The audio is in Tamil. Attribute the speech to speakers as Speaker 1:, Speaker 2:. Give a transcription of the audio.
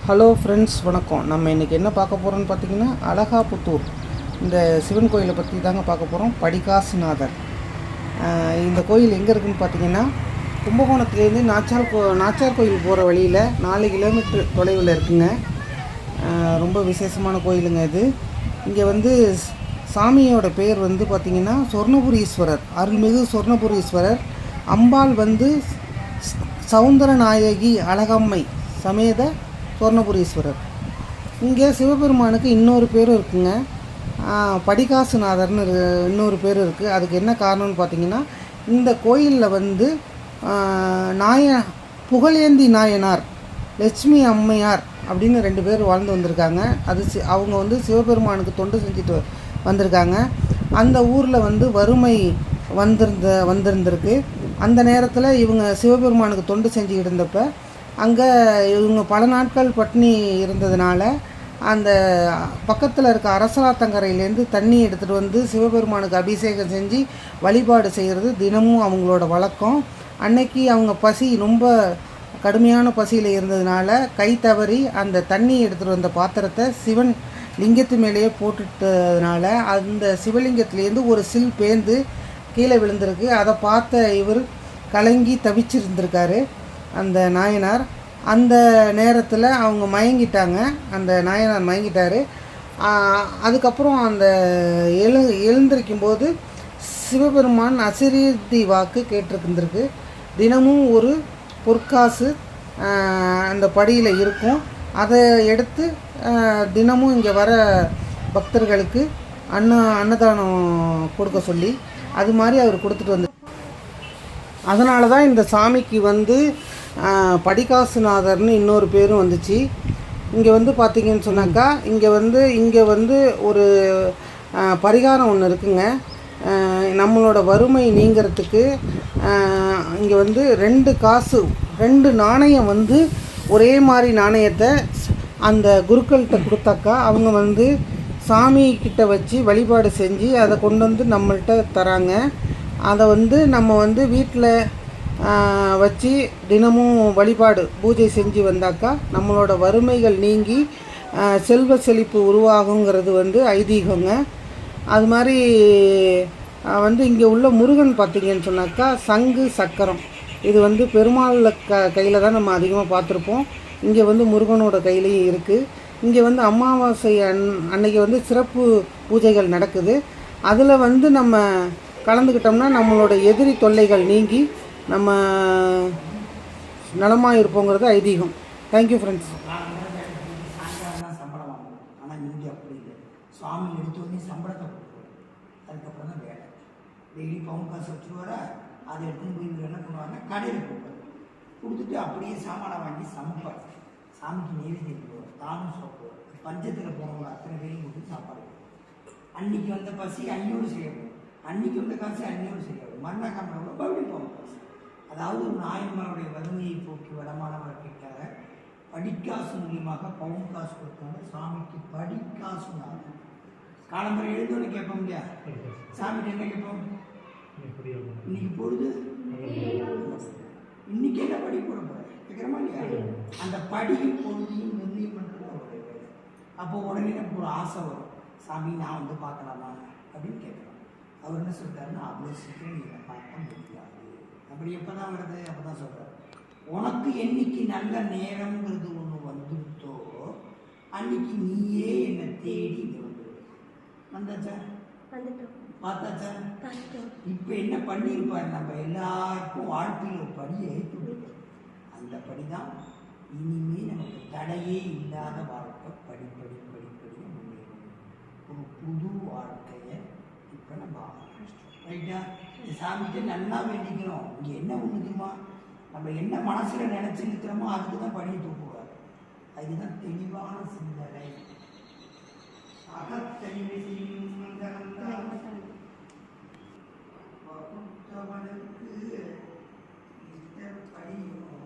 Speaker 1: ஹலோ ஃப்ரெண்ட்ஸ், வணக்கம். நம்ம இன்றைக்கி என்ன பார்க்க போகிறோம்னு பார்த்தீங்கன்னா, அழகாபுத்தூர் இந்த சிவன் கோயிலை பற்றி தாங்க பார்க்க போகிறோம். படிகாசுநாதர். இந்த கோயில் எங்கே இருக்குதுன்னு பார்த்தீங்கன்னா, கும்பகோணத்துலேருந்து நாச்சார் கோயில் போகிற வழியில் 4 கிலோமீட்டர் தொலைவில் இருக்குங்க. ரொம்ப விசேஷமான கோயிலுங்க இது. இங்கே வந்து சாமியோட பேர் வந்து பார்த்திங்கன்னா சொர்ணபுரீஸ்வரர், அருள்மிகு சொர்ணபுரீஸ்வரர். அம்பாள் வந்து சௌந்தரநாயகி அழகம்மை சமேத சொர்ணபுரீஸ்வரர். இங்கே சிவபெருமானுக்கு இன்னொரு பேரும் இருக்குங்க, படிகாசுநாதர்னு இன்னொரு பேர் இருக்குது. அதுக்கு என்ன காரணம்னு பார்த்தீங்கன்னா, இந்த கோயிலில் வந்து புகழேந்தி நாயனார், லட்சுமி அம்மையார் அப்படின்னு 2 பேர் வாழ்ந்து வந்திருக்காங்க. அவங்க வந்து சிவபெருமானுக்கு தொண்டு செஞ்சுட்டு வந்திருக்காங்க. அந்த ஊரில் வந்து வறுமை வந்திருந்திருக்கு. அந்த நேரத்தில் இவங்க சிவபெருமானுக்கு தொண்டு செஞ்சுக்கிட்டு இருந்தப்போ அங்கே இவங்க பல நாட்கள் பட்டினி இருந்ததுனால அந்த பக்கத்தில் இருக்க அரசலாத்தங்கரையிலேருந்து தண்ணி எடுத்துகிட்டு வந்து சிவபெருமானுக்கு அபிஷேகம் செஞ்சு வழிபாடு செய்கிறது தினமும் அவங்களோட வழக்கம். அன்னைக்கு அவங்க பசி ரொம்ப கடுமையான பசியில் இருந்ததுனால கை தவறி அந்த தண்ணி எடுத்துகிட்டு வந்த பாத்திரத்தை சிவன் லிங்கத்து மேலேயே போட்டுட்டதுனால அந்த சிவலிங்கத்துலேருந்து ஒரு சில் பேர்ந்து கீழே விழுந்திருக்கு. அதை பார்த்த இவர் கலங்கி தவிச்சிருந்திருக்காரு அந்த நாயனார். அந்த நேரத்தில் அவங்க மயங்கிட்டாங்க, அந்த நாயனார் மயங்கிட்டார். அதுக்கப்புறம் அந்த எழுந்திருக்கும் போது சிவபெருமான் அசிரீதி வாக்கு கேட்டிருந்துருக்கு. தினமும் ஒரு பொற்காசு அந்த படியில் இருக்கும். அதை எடுத்து தினமும் இங்கே வர பக்தர்களுக்கு அன்னதானம் கொடுக்க சொல்லி அது மாதிரி அவர் கொடுத்துட்டு வந்து, அதனால தான் இந்த சாமிக்கு வந்து படிகாசுநாதர்னு இன்னொரு பேரும் வந்துச்சு. இங்கே வந்து பார்த்திங்கன்னு சொன்னாக்கா, இங்கே வந்து ஒரு பரிகாரம் ஒன்று இருக்குங்க. நம்மளோட வறுமை நீங்கிறதுக்கு இங்கே வந்து 2 நாணயம் வந்து ஒரே மாதிரி நாணயத்தை அந்த குருக்கள்கிட்ட கொடுத்தாக்கா அவங்க வந்து சாமிக்கிட்ட வச்சு வழிபாடு செஞ்சு அதை கொண்டு வந்து நம்மள்கிட்ட தராங்க. அதை வந்து நம்ம வந்து வீட்டில் வச்சு தினமும் வழிபாடு பூஜை செஞ்சு வந்தாக்கா நம்மளோட வறுமைகள் நீங்கி செல்வ செழிப்பு உருவாகுங்கிறது வந்து ஐதீகங்க. அது மாதிரி வந்து இங்கே உள்ள முருகன் பார்த்திங்கன்னு சொன்னாக்கா சங்கு சக்கரம், இது வந்து பெருமாள் கையில் தான் நம்ம அதிகமாக பார்த்துருப்போம். இங்கே வந்து முருகனோட கையிலையும் இருக்குது. இங்கே வந்து அமாவாசை அன்னைக்கு வந்து சிறப்பு பூஜைகள் நடக்குது. அதில் வந்து நம்ம கலந்துக்கிட்டோம்னா நம்மளோட எதிரி தொல்லைகள் நீங்கி நம்ம நலமாக இருப்போங்கிறது ஐதீகம். Thank you friends.
Speaker 2: சம்பளம் வாங்கணும், ஆனால் இங்கே அப்படி இல்லை. சுவாமி எடுத்தோடனே சம்பளத்தை கொடுக்குறோம், அதுக்கப்புறம் தான் வேலை. டெய்லி பவுன் காசு வச்சுருவார, அதை எடுத்துன்னு போய் இவர் என்ன பண்ணுவாங்க, கடையில் கொடுப்பாரு. கொடுத்துட்டு அப்படியே சாமானை வாங்கி சமைப்பார். சாமிக்கு நெய்வேத்தியம் போடுவார், தானும் சாப்பிடுவார். பஞ்சத்தில் போனவங்க அத்தனை பேரையும் கொடுத்து சாப்பாடு. அன்னைக்கு வந்த பசி அன்னியோடு செய்யப்படும், அன்னைக்கு வந்த காசு அன்னியோடு செய்யப்படும். மறுநாள் காமினோட மறுபடியும் பவுன் காசு. அதாவது ஒரு நாயன்மாருடைய வறுமையை போக்கி வடமானவர்கிட்ட படிக்காசு மூலியமாக பவுன் காசு கொடுத்தாங்க. சாமிக்கு படிக்காசு நாள் காலம்பரை எழுந்தோன்னு கேட்போம் இல்லையா, சாமிக்கு என்ன கேட்போம், இன்னைக்கு பொழுது இன்னைக்கு என்ன படி போட போற கேட்குறமா இல்லையா. அந்த படியும் பொழுதையும் நிர்ணயம் பண்ணுறது அவருடைய வேலை. அப்போ உடனே எனக்கு ஒரு ஆசை வரும், சாமி நான் வந்து பார்க்கலாமா அப்படின்னு கேட்குறோம். அவர் என்ன சொல்கிறாருன்னா, அவ்வளோ சீக்கிரம் நீங்கள் பார்க்க முடியாது. அப்படி எப்போ தான் வருது, அப்போ தான் சொல்கிறார், உனக்கு என்னைக்கு நல்ல நேரம்ங்கிறது ஒன்று வந்துருத்தோ அன்னைக்கு நீயே என்னை தேடி இங்கே வந்துடும். வந்தாச்சா, பார்த்தாச்சா? இப்போ என்ன பண்ணியிருப்பார், நம்ம எல்லாருக்கும் வாழ்க்கையில் ஒரு படியை ஏற்றி விடுறோம். அந்த படி தான் இனிமே நமக்கு தடையே இல்லாத வாழ்க்கை. படிப்படி முன்னேறும் ஒரு புது வாழ்க்கையை இப்போ நம்ம ஆரம்பிச்சிட்டோம். ரைட்டா? இந்த சாமிகிட்ட நல்லா வேண்டிக்கிறோம். இங்கே என்ன ஒன்றுமா, நம்ம என்ன மனசில் நினச்சி நிற்கிறோமோ அதுக்கு தான் படியை தூக்குவார். அதுதான் தெளிவான சிந்தனை. அகத்தெளிவை செய்யும் வகுத்தவனுக்கு படியும்